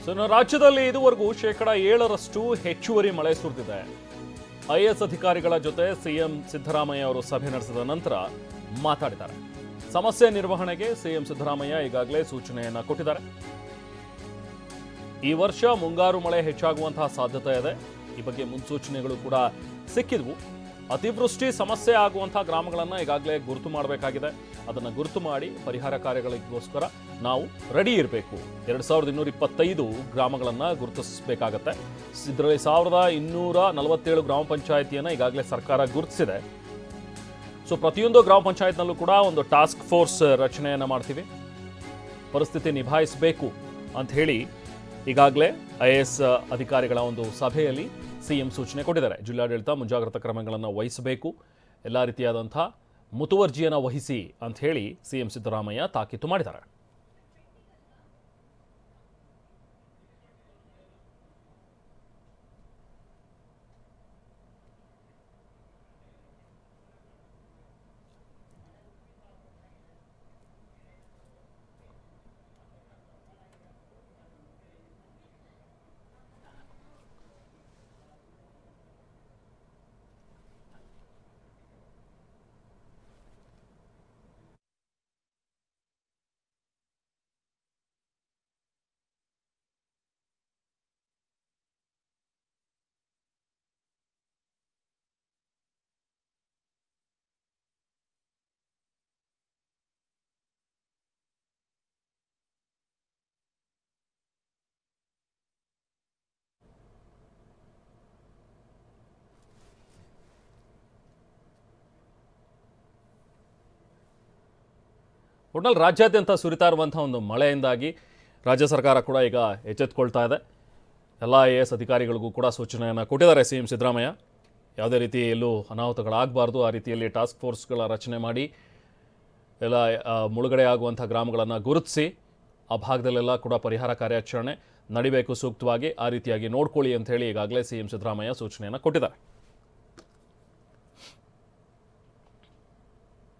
ಇನ್ನು ರಾಜ್ಯದಲ್ಲಿ ಇದುವರೆಗೂ 7% ಹೆಚ್ಚುವರಿ ಮಳೆ ಸುರಿದಿದೆ. ಐಎಎಸ್ ಅಧಿಕಾರಿಗಳ ಜೊತೆ ಸಿಎಂ ಸಿದ್ದರಾಮಯ್ಯ ಅವರು ಸಭೆ ನಡೆಸಿದ ನಂತರ ಮಾತಾಡಿದ್ದಾರೆ. ಸಮಸ್ಯೆ ನಿರ್ವಹಣೆಗೆ ಸಿಎಂ ಸಿದ್ದರಾಮಯ್ಯ ಈಗಾಗಲೇ ಸೂಚನೆಯನ್ನ ಕೊಟ್ಟಿದ್ದಾರೆ. ಈ ವರ್ಷ ಮುಂಗಾರು ಮಳೆ ಹೆಚ್ಚಾಗುವಂತಹ ಸಾಧ್ಯತೆ ಇದೆ. ಈ ಬಗ್ಗೆ ಮುನ್ಸೂಚನೆಗಳು ಕೂಡ ಸಿಕ್ಕಿದ್ವು. ಅತಿವೃಷ್ಟಿ ಸಮಸ್ಯೆ ಆಗುವಂತಹ ಗ್ರಾಮಗಳನ್ನು ಈಗಾಗಲೇ ಗುರುತು ಮಾಡಬೇಕಾಗಿದೆ. ಅದನ್ನು ಗುರುತು ಮಾಡಿ ಪರಿಹಾರ ಕಾರ್ಯಗಳಿಗೋಸ್ಕರ ನಾವು ರೆಡಿ ಇರಬೇಕು. 2225 ಗ್ರಾಮಗಳನ್ನು ಗುರುತಿಸಬೇಕಾಗತ್ತೆ. ಇದರಲ್ಲಿ 1247 ಗ್ರಾಮ ಪಂಚಾಯಿತಿಯನ್ನು ಈಗಾಗಲೇ ಸರ್ಕಾರ ಗುರುತಿಸಿದೆ. ಸೊ ಪ್ರತಿಯೊಂದು ಗ್ರಾಮ ಪಂಚಾಯತ್ನಲ್ಲೂ ಕೂಡ ಒಂದು ಟಾಸ್ಕ್ ಫೋರ್ಸ್ ರಚನೆಯನ್ನು ಮಾಡ್ತೀವಿ. ಪರಿಸ್ಥಿತಿ ನಿಭಾಯಿಸಬೇಕು ಅಂತ ಹೇಳಿ ಈಗಾಗಲೇ ಐಎಎಸ್ ಅಧಿಕಾರಿಗಳ ಒಂದು ಸಭೆಯಲ್ಲಿ ಸಿಎಂ ಸೂಚನೆ ಕೊಟ್ಟಿದ್ದಾರೆ. ಜಿಲ್ಲಾಡಳಿತ ಮುಂಜಾಗ್ರತಾ ಕ್ರಮಗಳನ್ನು ವಹಿಸಬೇಕು, ಎಲ್ಲ ರೀತಿಯಾದಂಥ ಮುತುವರ್ಜಿಯನ್ನು ವಹಿಸಿ ಅಂತ ಹೇಳಿ ಸಿಎಂ ಸಿದ್ದರಾಮಯ್ಯ ತಾಕೀತು ಮಾಡಿದ್ದಾರೆ. ಒಟ್ನಲ್ಲಿ ರಾಜ್ಯಾದ್ಯಂತ ಸುರಿತಾ ಇರುವಂಥ ಒಂದು ಮಳೆಯಿಂದಾಗಿ ರಾಜ್ಯ ಸರ್ಕಾರ ಕೂಡ ಈಗ ಎಚ್ಚೆತ್ತುಕೊಳ್ತಾ ಇದೆ. ಎಲ್ಲ ಐಎಎಸ್ ಅಧಿಕಾರಿಗಳಿಗೂ ಕೂಡ ಸೂಚನೆಯನ್ನು ಕೊಟ್ಟಿದ್ದಾರೆ ಸಿಎಂ ಸಿದ್ದರಾಮಯ್ಯ. ಯಾವುದೇ ರೀತಿ ಎಲ್ಲೂ ಅನಾಹುತಗಳಾಗಬಾರ್ದು, ಆ ರೀತಿಯಲ್ಲಿ ಟಾಸ್ಕ್ ಫೋರ್ಸ್ಗಳ ರಚನೆ ಮಾಡಿ ಎಲ್ಲ ಮುಳುಗಡೆ ಆಗುವಂಥ ಗ್ರಾಮಗಳನ್ನು ಗುರುತಿಸಿ ಆ ಭಾಗದಲ್ಲೆಲ್ಲ ಕೂಡ ಪರಿಹಾರ ಕಾರ್ಯಾಚರಣೆ ನಡಿಬೇಕು ಸೂಕ್ತವಾಗಿ. ಆ ರೀತಿಯಾಗಿ ನೋಡ್ಕೊಳ್ಳಿ ಅಂತ ಹೇಳಿ ಈಗಾಗಲೇ ಸಿಎಂ ಸಿದ್ದರಾಮಯ್ಯ ಸೂಚನೆಯನ್ನು ಕೊಟ್ಟಿದ್ದಾರೆ.